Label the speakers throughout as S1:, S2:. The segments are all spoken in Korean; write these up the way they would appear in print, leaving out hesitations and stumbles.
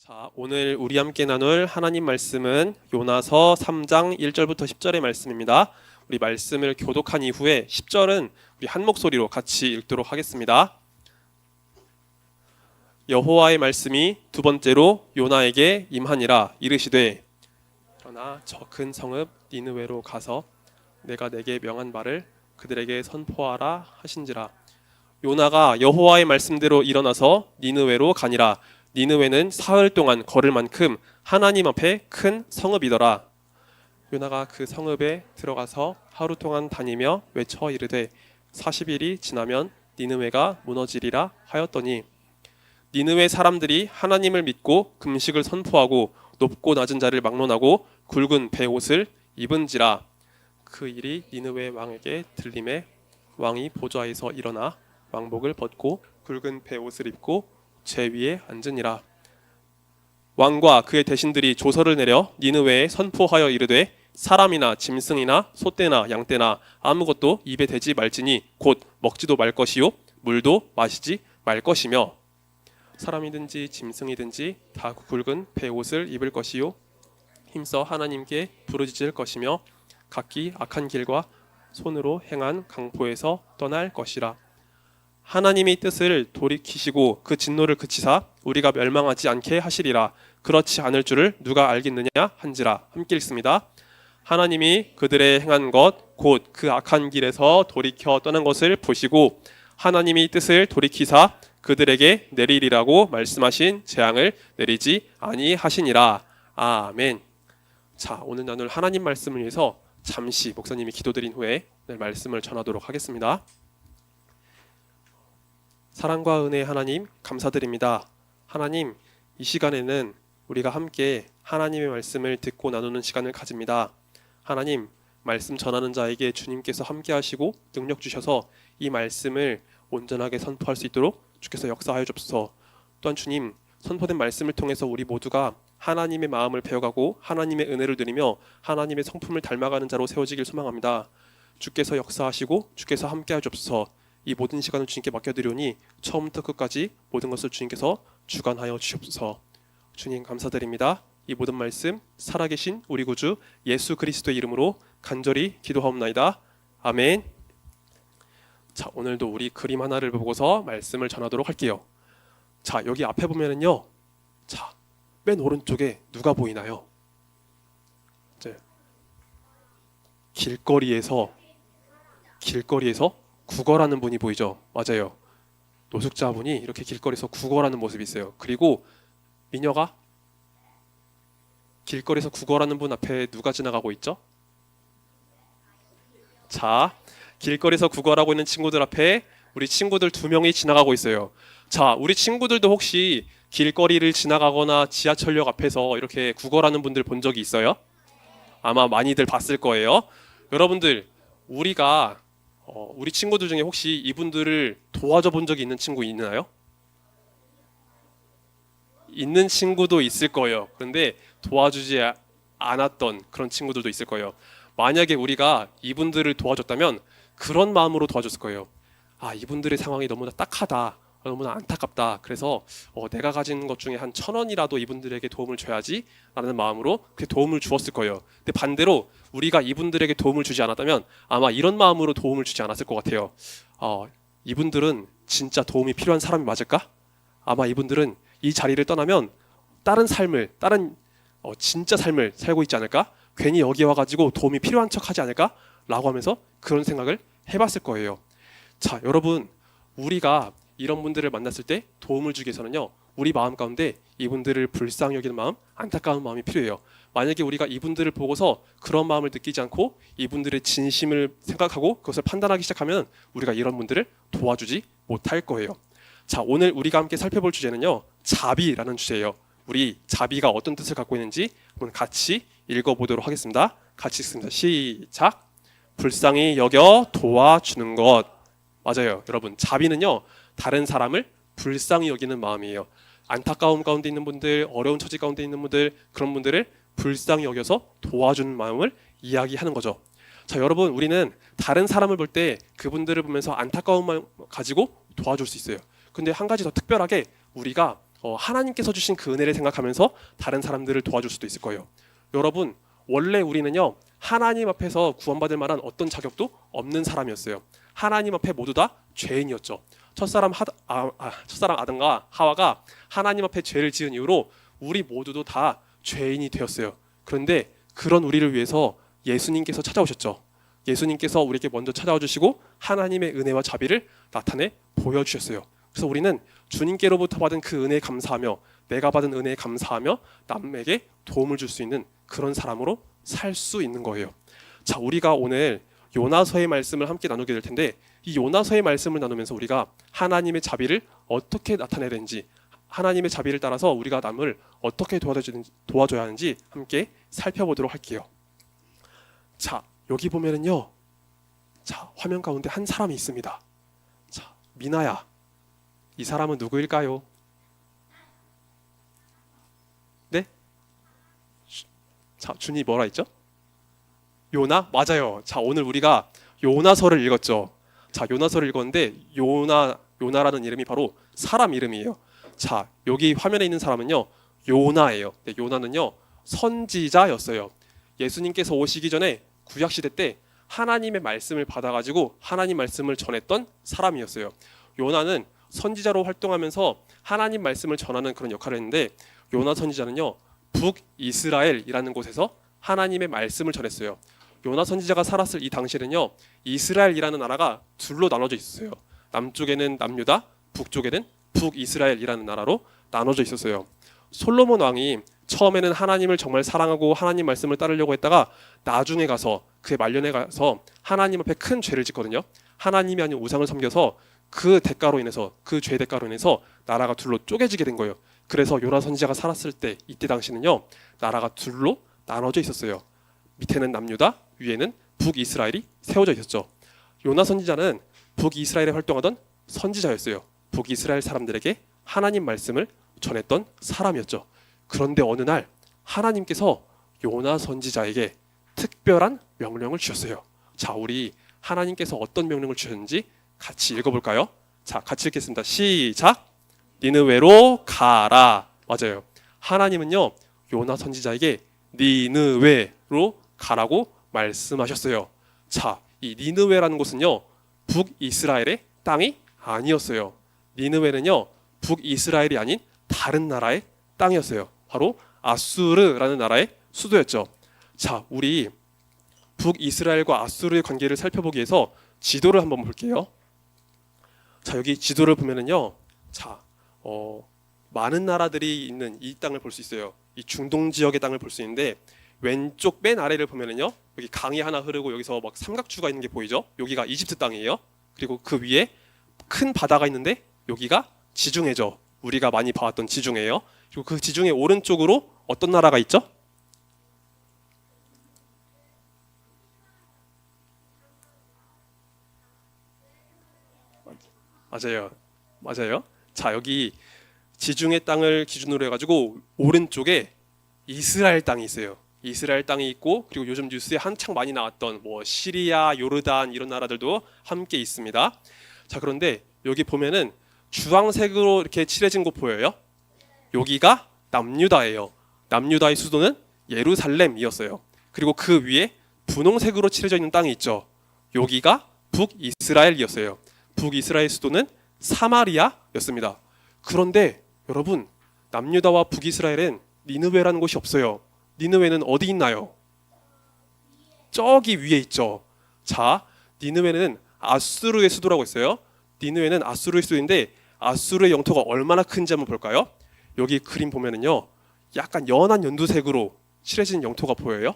S1: 자, 오늘 우리 함께 나눌 하나님 말씀은 요나서 3장 1절부터 10절의 말씀입니다. 우리 말씀을 교독한 이후에 10절은 우리 한 목소리로 같이 읽도록 하겠습니다. 여호와의 말씀이 두 번째로 요나에게 임하니라. 이르시되 그러나 저 큰 성읍 니느웨로 가서 내가 내게 명한 바를 그들에게 선포하라 하신지라. 요나가 여호와의 말씀대로 일어나서 니느웨로 가니라. 니느웨는 사흘 동안 걸을 만큼 하나님 앞에 큰 성읍이더라. 요나가 그 성읍에 들어가서 하루 동안 다니며 외쳐 이르되 40일이 지나면 니느웨가 무너지리라 하였더니 니느웨 사람들이 하나님을 믿고 금식을 선포하고 높고 낮은 자를 막론하고 굵은 베옷을 입은지라. 그 일이 니느웨 왕에게 들림에 왕이 보좌에서 일어나 왕복을 벗고 굵은 베옷을 입고 제 위에 앉으니라. 왕과 그의 대신들이 조서를 내려 니느웨에 선포하여 이르되 사람이나 짐승이나 소떼나 양떼나 아무것도 입에 대지 말지니 곧 먹지도 말 것이요 물도 마시지 말 것이며 사람이든지 짐승이든지 다 굵은 베옷을 입을 것이요 힘써 하나님께 부르짖을 것이며 각기 악한 길과 손으로 행한 강포에서 떠날 것이라. 하나님이 뜻을 돌이키시고 그 진노를 그치사 우리가 멸망하지 않게 하시리라. 그렇지 않을 줄을 누가 알겠느냐 한지라. 함께 읽습니다. 하나님이 그들의 행한 것 곧 그 악한 길에서 돌이켜 떠난 것을 보시고 하나님이 뜻을 돌이키사 그들에게 내리리라고 말씀하신 재앙을 내리지 아니하시니라. 아멘. 자, 오늘 나눌 하나님 말씀을 위해서 잠시 목사님이 기도드린 후에 오늘 말씀을 전하도록 하겠습니다. 사랑과 은혜의 하나님 감사드립니다. 하나님, 이 시간에는 우리가 함께 하나님의 말씀을 듣고 나누는 시간을 가집니다. 하나님, 말씀 전하는 자에게 주님께서 함께 하시고 능력 주셔서 이 말씀을 온전하게 선포할 수 있도록 주께서 역사하여 주옵소서. 또한 주님, 선포된 말씀을 통해서 우리 모두가 하나님의 마음을 배워가고 하나님의 은혜를 누리며 하나님의 성품을 닮아가는 자로 세워지길 소망합니다. 주께서 역사하시고 주께서 함께하여 주옵소서. 이 모든 시간을 주님께 맡겨드리오니 처음부터 끝까지 모든 것을 주님께서 주관하여 주옵소서. 주님 감사드립니다. 이 모든 말씀 살아계신 우리 구주 예수 그리스도의 이름으로 간절히 기도하옵나이다. 아멘. 자, 오늘도 우리 그림 하나를 보고서 말씀을 전하도록 할게요. 자, 여기 앞에 보면은요. 자, 맨 오른쪽에 누가 보이나요? 길거리에서 구걸하는 분이 보이죠? 맞아요. 노숙자분이 이렇게 길거리에서 구걸하는 모습이 있어요. 그리고 미녀가 길거리에서 구걸하는 분 앞에 누가 지나가고 있죠? 자, 길거리에서 구걸하고 있는 친구들 앞에 우리 친구들 2명이 지나가고 있어요. 자, 우리 친구들도 혹시 길거리를 지나가거나 지하철역 앞에서 이렇게 구걸하는 분들 본 적이 있어요? 아마 많이들 봤을 거예요. 여러분들, 우리가 우리 친구들 중에 혹시 이분들을 도와줘 본 적이 있는 친구 있나요? 있는 친구도 있을 거예요. 그런데 도와주지 않았던 그런 친구들도 있을 거예요. 만약에 우리가 이분들을 도와줬다면 그런 마음으로 도와줬을 거예요. 아, 이분들의 상황이 너무나 딱하다. 너무나 안타깝다. 그래서 내가 가진 것 중에 한 1,000원이라도 이분들에게 도움을 줘야지 라는 마음으로 그 도움을 주었을 거예요. 근데 반대로 우리가 이분들에게 도움을 주지 않았다면 아마 이런 마음으로 도움을 주지 않았을 것 같아요. 이분들은 진짜 도움이 필요한 사람이 맞을까? 아마 이분들은 이 자리를 떠나면 다른 진짜 삶을 살고 있지 않을까? 괜히 여기 와가지고 도움이 필요한 척 하지 않을까? 라고 하면서 그런 생각을 해봤을 거예요. 자, 여러분, 우리가 이런 분들을 만났을 때 도움을 주기 위해서는요, 우리 마음 가운데 이분들을 불쌍히 여기는 마음, 안타까운 마음이 필요해요. 만약에 우리가 이분들을 보고서 그런 마음을 느끼지 않고 이분들의 진심을 생각하고 그것을 판단하기 시작하면 우리가 이런 분들을 도와주지 못할 거예요. 자, 오늘 우리가 함께 살펴볼 주제는요, 자비라는 주제예요. 우리 자비가 어떤 뜻을 갖고 있는지 한번 같이 읽어보도록 하겠습니다. 같이 읽습니다. 시작. 불쌍히 여겨 도와주는 것. 맞아요. 여러분, 자비는요, 다른 사람을 불쌍히 여기는 마음이에요. 안타까움 가운데 있는 분들, 어려운 처지 가운데 있는 분들, 그런 분들을 불쌍히 여겨서 도와주는 마음을 이야기하는 거죠. 자, 여러분, 우리는 다른 사람을 볼 때 그분들을 보면서 안타까움만 가지고 도와줄 수 있어요. 근데 한 가지 더 특별하게 우리가 하나님께서 주신 그 은혜를 생각하면서 다른 사람들을 도와줄 수도 있을 거예요. 여러분, 원래 우리는요, 하나님 앞에서 구원받을 만한 어떤 자격도 없는 사람이었어요. 하나님 앞에 모두 다 죄인이었죠. 첫사람 아담과 하와가 하나님 앞에 죄를 지은 이후로 우리 모두도 다 죄인이 되었어요. 그런데 그런 우리를 위해서 예수님께서 찾아오셨죠. 예수님께서 우리에게 먼저 찾아와 주시고 하나님의 은혜와 자비를 나타내 보여주셨어요. 그래서 우리는 주님께로부터 받은 그 은혜에 감사하며 내가 받은 은혜에 감사하며 남에게 도움을 줄 수 있는 그런 사람으로 살 수 있는 거예요. 자, 우리가 오늘 요나서의 말씀을 함께 나누게 될 텐데 이 요나서의 말씀을 나누면서 우리가 하나님의 자비를 어떻게 나타내야 되는지, 하나님의 자비를 따라서 우리가 남을 어떻게 도와줘야 하는지 함께 살펴보도록 할게요. 자, 여기 보면은요, 자, 화면 가운데 한 사람이 있습니다. 자, 미나야, 이 사람은 누구일까요? 네? 자, 준이 뭐라 했죠? 요나? 맞아요. 자, 오늘 우리가 요나서를 읽었죠. 자, 요나서를 읽었는데 요나라는 이름이 바로 사람 이름이에요. 자, 여기 화면에 있는 사람은요, 요나예요. 네, 요나는요, 선지자였어요. 예수님께서 오시기 전에 구약 시대 때 하나님의 말씀을 받아가지고 하나님 말씀을 전했던 사람이었어요. 요나는 선지자로 활동하면서 하나님 말씀을 전하는 그런 역할을 했는데 요나 선지자는요, 북이스라엘이라는 곳에서 하나님의 말씀을 전했어요. 요나 선지자가 살았을 이 당시에는요, 이스라엘이라는 나라가 둘로 나눠져 있었어요. 남쪽에는 남유다, 북쪽에는 북이스라엘이라는 나라로 나눠져 있었어요. 솔로몬 왕이 처음에는 하나님을 정말 사랑하고 하나님 말씀을 따르려고 했다가 나중에 가서 그의 말년에 가서 하나님 앞에 큰 죄를 짓거든요. 하나님이 아닌 우상을 섬겨서 그 대가로 인해서, 그 죄 대가로 인해서 나라가 둘로 쪼개지게 된 거예요. 그래서 요나 선지자가 살았을 때 이때 당시는요, 나라가 둘로 나눠져 있었어요. 밑에는 남유다, 위에는 북이스라엘이 세워져 있었죠. 요나 선지자는 북이스라엘에 활동하던 선지자였어요. 북이스라엘 사람들에게 하나님 말씀을 전했던 사람이었죠. 그런데 어느 날 하나님께서 요나 선지자에게 특별한 명령을 주셨어요. 자, 우리 하나님께서 어떤 명령을 주셨는지 같이 읽어볼까요? 자, 같이 읽겠습니다. 시작! 니느웨로 가라. 맞아요. 하나님은요, 요나 선지자에게 니느웨로 가라고 말씀하셨어요. 자, 이 니느웨라는 곳은요, 북이스라엘의 땅이 아니었어요. 니느웨는요, 북이스라엘이 아닌 다른 나라의 땅이었어요. 바로 아수르라는 나라의 수도였죠. 자, 우리 북이스라엘과 아수르의 관계를 살펴보기 위해서 지도를 한번 볼게요. 자, 여기 지도를 보면은요, 자, 많은 나라들이 있는 이 땅을 볼 수 있어요. 이 중동 지역의 땅을 볼 수 있는데 왼쪽 맨 아래를 보면은요, 여기 강이 하나 흐르고 여기서 막 삼각주가 있는 게 보이죠? 여기가 이집트 땅이에요. 그리고 그 위에 큰 바다가 있는데 여기가 지중해죠. 우리가 많이 봐왔던 지중해예요. 그리고 그 지중해 오른쪽으로 어떤 나라가 있죠? 맞아요. 맞아요. 자, 여기 지중해 땅을 기준으로 해가지고 오른쪽에 이스라엘 땅이 있어요. 이스라엘 땅이 있고, 그리고 요즘 뉴스에 한창 많이 나왔던 뭐 시리아, 요르단 이런 나라들도 함께 있습니다. 자, 그런데 여기 보면은 주황색으로 이렇게 칠해진 곳 보여요? 여기가 남유다예요. 남유다의 수도는 예루살렘이었어요. 그리고 그 위에 분홍색으로 칠해져 있는 땅이 있죠. 여기가 북이스라엘이었어요. 북이스라엘 수도는 사마리아였습니다. 그런데 여러분, 남유다와 북이스라엘엔 니느웨라는 곳이 없어요. 니느웨는 어디 있나요? 저기 위에 있죠. 자, 니느웨는 아수르의 수도라고 했어요. 니느웨는 아수르의 수도인데 아수르의 영토가 얼마나 큰지 한번 볼까요? 여기 그림 보면은요, 약간 연한 연두색으로 칠해진 영토가 보여요.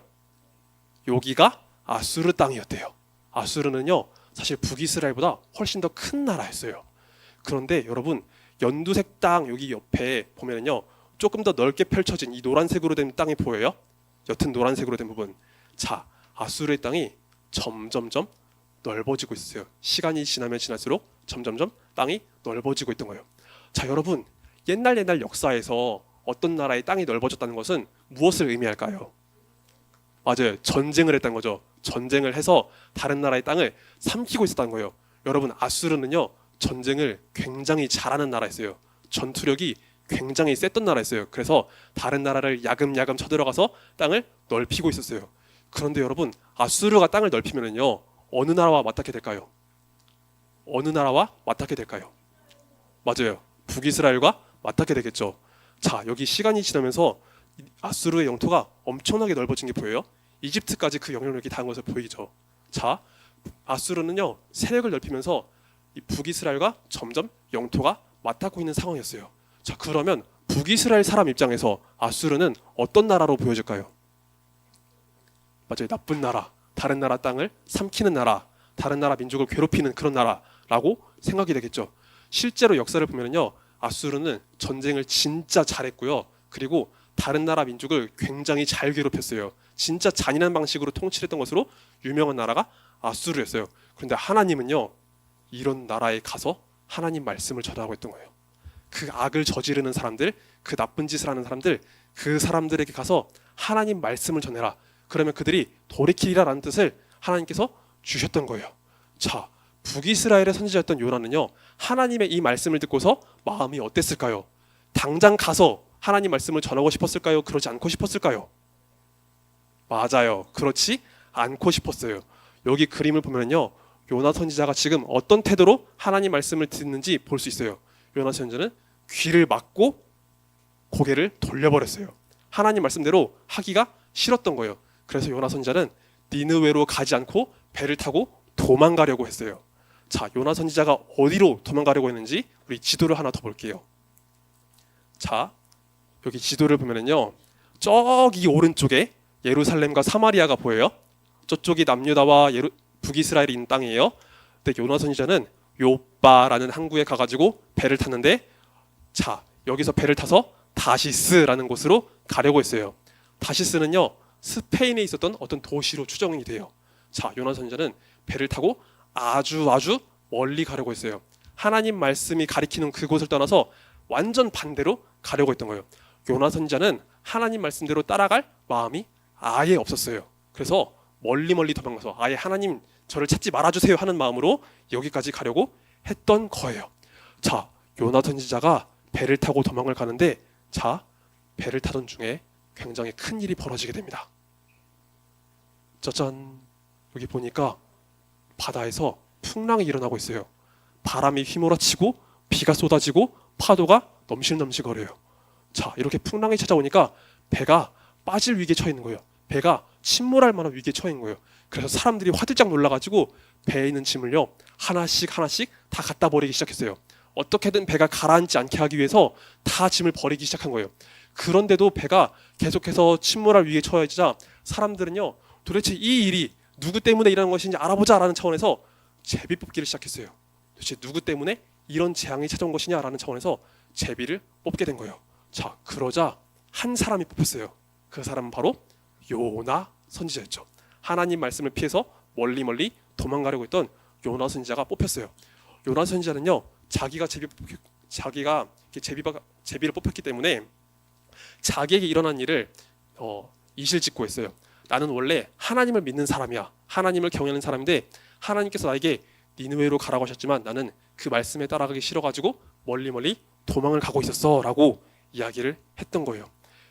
S1: 여기가 아수르 땅이었대요. 아수르는요, 사실 북이스라엘보다 훨씬 더 큰 나라였어요. 그런데 여러분, 연두색 땅 여기 옆에 보면은요, 조금 더 넓게 펼쳐진 이 노란색으로 된 땅이 보여요? 옅은 노란색으로 된 부분. 자, 아수르의 땅이 점점점 넓어지고 있어요. 시간이 지나면 지날수록 점점점 땅이 넓어지고 있던 거예요. 자, 여러분, 옛날 역사에서 어떤 나라의 땅이 넓어졌다는 것은 무엇을 의미할까요? 맞아요. 전쟁을 했다는 거죠. 전쟁을 해서 다른 나라의 땅을 삼키고 있었다는 거예요. 여러분, 아수르는요, 전쟁을 굉장히 잘하는 나라였어요. 전투력이 굉장히 셌던 나라였어요. 그래서 다른 나라를 야금야금 쳐들어가서 땅을 넓히고 있었어요. 그런데 여러분, 아수르가 땅을 넓히면은요, 어느 나라와 맞닿게 될까요? 어느 나라와 맞닿게 될까요? 맞아요. 북이스라엘과 맞닿게 되겠죠. 자, 여기 시간이 지나면서 아수르의 영토가 엄청나게 넓어진 게 보여요. 이집트까지 그 영향력이 닿은 것을 보이죠. 자, 아수르는요, 세력을 넓히면서 이 북이스라엘과 점점 영토가 맞닿고 있는 상황이었어요. 자, 그러면 북이스라엘 사람 입장에서 아수르는 어떤 나라로 보여질까요? 맞아요. 나쁜 나라, 다른 나라 땅을 삼키는 나라, 다른 나라 민족을 괴롭히는 그런 나라라고 생각이 되겠죠. 실제로 역사를 보면요, 아수르는 전쟁을 진짜 잘했고요. 그리고 다른 나라 민족을 굉장히 잘 괴롭혔어요. 진짜 잔인한 방식으로 통치했던 것으로 유명한 나라가 아수르였어요. 그런데 하나님은요, 이런 나라에 가서 하나님 말씀을 전하고 있던 거예요. 그 악을 저지르는 사람들, 그 나쁜 짓을 하는 사람들, 그 사람들에게 가서 하나님 말씀을 전해라. 그러면 그들이 돌이키리라라는 뜻을 하나님께서 주셨던 거예요. 자, 북이스라엘의 선지자였던 요나는요, 하나님의 이 말씀을 듣고서 마음이 어땠을까요? 당장 가서 하나님 말씀을 전하고 싶었을까요? 그러지 않고 싶었을까요? 맞아요. 그렇지 않고 싶었어요. 여기 그림을 보면요, 요나 선지자가 지금 어떤 태도로 하나님 말씀을 듣는지 볼 수 있어요. 요나 선지자는 귀를 막고 고개를 돌려버렸어요. 하나님 말씀대로 하기가 싫었던 거예요. 그래서 요나 선지자는 니느웨로 가지 않고 배를 타고 도망가려고 했어요. 자, 요나 선지자가 어디로 도망가려고 했는지 우리 지도를 하나 더 볼게요. 자, 여기 지도를 보면은요, 저기 오른쪽에 예루살렘과 사마리아가 보여요. 저쪽이 남유다와 북이스라엘이 있는 땅이에요. 근데 요나 선지자는 요빠라는 항구에 가가지고 배를 탔는데, 자, 여기서 배를 타서 다시스라는 곳으로 가려고 했어요. 다시스는요, 스페인에 있었던 어떤 도시로 추정이 돼요. 자, 요나 선지자는 배를 타고 아주 멀리 가려고 했어요. 하나님 말씀이 가리키는 그곳을 떠나서 완전 반대로 가려고 했던 거예요. 요나 선지자는 하나님 말씀대로 따라갈 마음이 아예 없었어요. 그래서 멀리 도망가서 아예 하나님 저를 찾지 말아주세요 하는 마음으로 여기까지 가려고 했던 거예요. 자, 요나 선지자가 배를 타고 도망을 가는데, 자, 배를 타던 중에 굉장히 큰 일이 벌어지게 됩니다. 짜잔, 여기 보니까 바다에서 풍랑이 일어나고 있어요. 바람이 휘몰아치고 비가 쏟아지고 파도가 넘실넘실거려요. 자, 이렇게 풍랑이 찾아오니까 배가 빠질 위기에 처해 있는 거예요. 배가 침몰할 만한 위기에 처해 있는 거예요. 그래서 사람들이 화들짝 놀라가지고 배에 있는 짐을요, 하나씩 다 갖다 버리기 시작했어요. 어떻게든 배가 가라앉지 않게 하기 위해서 다 짐을 버리기 시작한 거예요. 그런데도 배가 계속해서 침몰할 위기에 처해지자 사람들은요, 도대체 이 일이 누구 때문에 일어난 것인지 알아보자라는 차원에서 제비 뽑기를 시작했어요. 도대체 누구 때문에 이런 재앙이 찾아온 것이냐라는 차원에서 제비를 뽑게 된 거예요. 자, 그러자 한 사람이 뽑혔어요. 그 사람은 바로 요나 선지자였죠. 하나님 말씀을 피해서 멀리 도망가려고 했던 요나 선지자가 뽑혔어요. 요나 선지자는요, 자기가 제비를 뽑혔기 때문에 자기에게 일어난 일을 이실직고 했어요. 나는 원래 하나님을 믿는 사람이야. 하나님을 경외하는 사람인데 하나님께서 나에게 니느웨로 가라고 하셨지만 나는 그 말씀에 따라가기 싫어가지고 멀리 도망을 가고 있었어라고 이야기를 했던 거예요.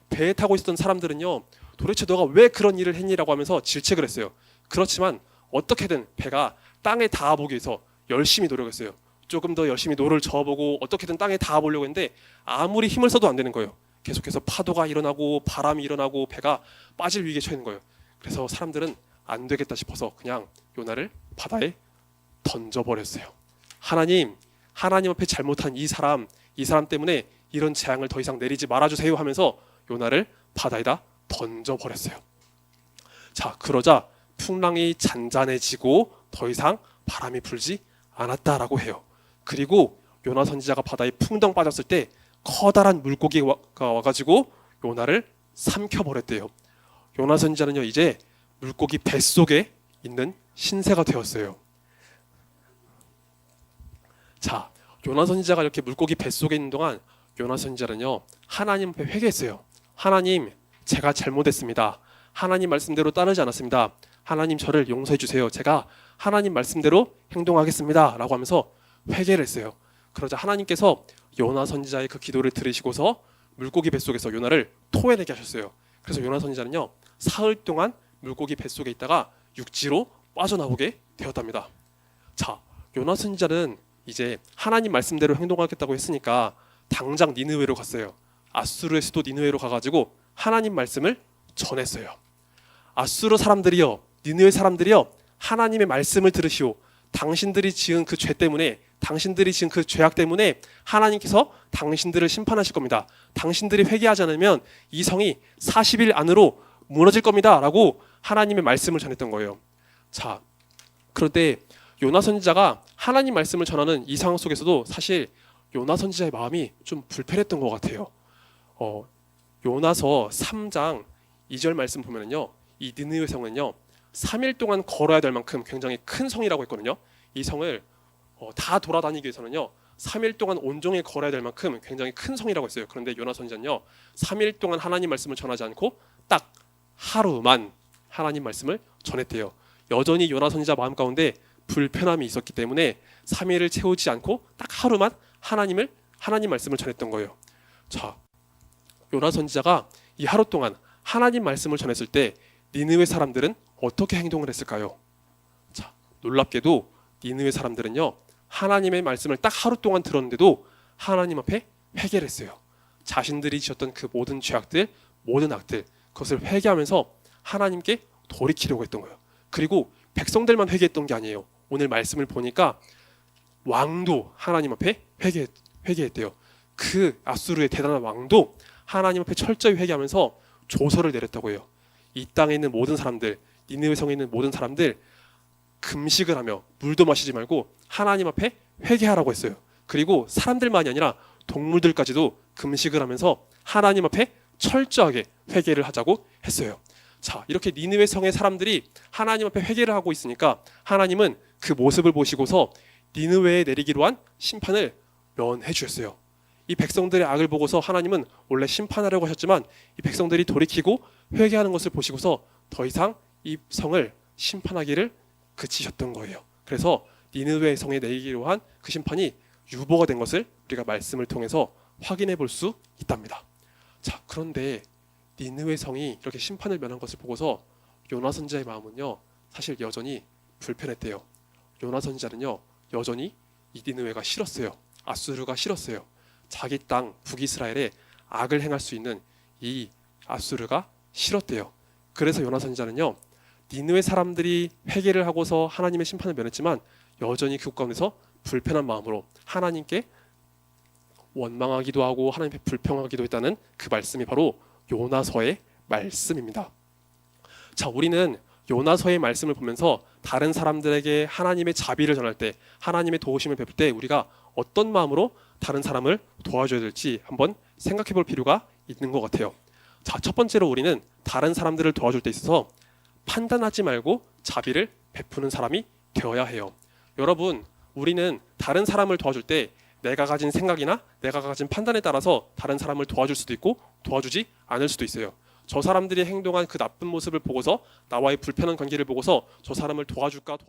S1: 배에 타고 있었던 사람들은요, 도대체 너가 왜 그런 일을 했니라고 하면서 질책을 했어요. 그렇지만 어떻게든 배가 땅에 닿아보기 위해서 열심히 노력했어요. 조금 더 열심히 노를 저어보고 어떻게든 땅에 닿아보려고 했는데 아무리 힘을 써도 안 되는 거예요. 계속해서 파도가 일어나고 바람이 일어나고 배가 빠질 위기에 처해 있는 거예요. 그래서 사람들은 안 되겠다 싶어서 그냥 요나를 바다에 던져버렸어요. 하나님 앞에 잘못한 이 사람 때문에 이런 재앙을 더 이상 내리지 말아주세요 하면서 요나를 바다에다 던져버렸어요. 자, 그러자 풍랑이 잔잔해지고 더 이상 바람이 불지 않았다라고 해요. 그리고 요나 선지자가 바다에 풍덩 빠졌을 때 커다란 물고기가 와가지고 요나를 삼켜버렸대요. 요나 선지자는요, 이제 물고기 뱃속에 있는 신세가 되었어요. 자, 요나 선지자가 이렇게 물고기 뱃속에 있는 동안 요나 선지자는요, 하나님 앞에 회개했어요. 하나님, 제가 잘못했습니다. 하나님 말씀대로 따르지 않았습니다. 하나님 저를 용서해 주세요. 제가 하나님 말씀대로 행동하겠습니다 라고 하면서 회개를 했어요. 그러자 하나님께서 요나 선지자의 그 기도를 들으시고서 물고기 뱃속에서 요나를 토해내게 하셨어요. 그래서 요나 선지자는요 사흘 동안 물고기 뱃속에 있다가 육지로 빠져나오게 되었답니다. 자, 요나 선지자는 이제 하나님 말씀대로 행동하겠다고 했으니까 당장 니느웨로 갔어요. 아수르의 수도 니느웨로 가가지고 하나님 말씀을 전했어요. 아수르 사람들이여, 니느웨 사람들이여, 하나님의 말씀을 들으시오. 당신들이 지은 그 죄 때문에, 당신들이 지은 그 죄악 때문에 하나님께서 당신들을 심판하실 겁니다. 당신들이 회개하지 않으면 이 성이 40일 안으로 무너질 겁니다 라고 하나님의 말씀을 전했던 거예요. 자, 그런데 요나 선지자가 하나님 말씀을 전하는 이 상황 속에서도 사실 요나 선지자의 마음이 좀 불편했던 것 같아요. 요나서 3장 2절 말씀 보면은요, 이 니느웨 성은요 3일 동안 걸어야 될 만큼 굉장히 큰 성이라고 했거든요. 이 성을 다 돌아다니기 위해서는요 3일 동안 온종일 걸어야 될 만큼 굉장히 큰 성이라고 했어요. 그런데 요나 선지자는요 3일 동안 하나님 말씀을 전하지 않고 딱 하루만 하나님 말씀을 전했대요. 여전히 요나 선지자 마음 가운데 불편함이 있었기 때문에 3일을 채우지 않고 딱 하루만 하나님 말씀을 전했던 거예요. 자, 요나 선지자가 이 하루 동안 하나님 말씀을 전했을 때 니느웨 사람들은 어떻게 행동을 했을까요? 자, 놀랍게도 니느웨 사람들은요 하나님의 말씀을 딱 하루 동안 들었는데도 하나님 앞에 회개를 했어요. 자신들이 지었던 그 모든 죄악들, 모든 악들, 그것을 회개하면서 하나님께 돌이키려고 했던 거예요. 그리고 백성들만 회개했던 게 아니에요. 오늘 말씀을 보니까 왕도 하나님 앞에 회개했대요. 그 아수르의 대단한 왕도 하나님 앞에 철저히 회개하면서 조서를 내렸다고 해요. 이 땅에 있는 모든 사람들, 니느웨 성에 있는 모든 사람들 금식을 하며 물도 마시지 말고 하나님 앞에 회개하라고 했어요. 그리고 사람들만이 아니라 동물들까지도 금식을 하면서 하나님 앞에 철저하게 회개를 하자고 했어요. 자, 이렇게 니느웨 성의 사람들이 하나님 앞에 회개를 하고 있으니까 하나님은 그 모습을 보시고서 니느웨에 내리기로 한 심판을 면해 주셨어요. 이 백성들의 악을 보고서 하나님은 원래 심판하려고 하셨지만 이 백성들이 돌이키고 회개하는 것을 보시고서 더 이상 이 성을 심판하기를 그치셨던 거예요. 그래서 니느웨 성에 내리기로 한 그 심판이 유보가 된 것을 우리가 말씀을 통해서 확인해 볼 수 있답니다. 자, 그런데 니느웨 성이 이렇게 심판을 면한 것을 보고서 요나 선지자의 마음은요 사실 여전히 불편했대요. 요나 선지자는요 여전히 이 니느웨가 싫었어요. 아수르가 싫었어요. 자기 땅 북이스라엘에 악을 행할 수 있는 이 아수르가 싫었대요. 그래서 요나 선지자는요 니느웨 사람들이 회개를 하고서 하나님의 심판을 면했지만 여전히 그 가운데서 불편한 마음으로 하나님께 원망하기도 하고 하나님께 불평하기도 했다는 그 말씀이 바로 요나서의 말씀입니다. 자, 우리는 요나서의 말씀을 보면서 다른 사람들에게 하나님의 자비를 전할 때, 하나님의 도우심을 베풀 때 우리가 어떤 마음으로 다른 사람을 도와줘야 될지 한번 생각해 볼 필요가 있는 것 같아요. 자, 첫 번째로 우리는 다른 사람들을 도와줄 때 있어서 판단하지 말고 자비를 베푸는 사람이 되어야 해요. 여러분, 우리는 다른 사람을 도와줄 때 내가 가진 생각이나 내가 가진 판단에 따라서 다른 사람을 도와줄 수도 있고 도와주지 않을 수도 있어요. 저 사람들이 행동한 그 나쁜 모습을 보고서 나와의 불편한 관계를 보고서 저 사람을 도와줄까 도와주지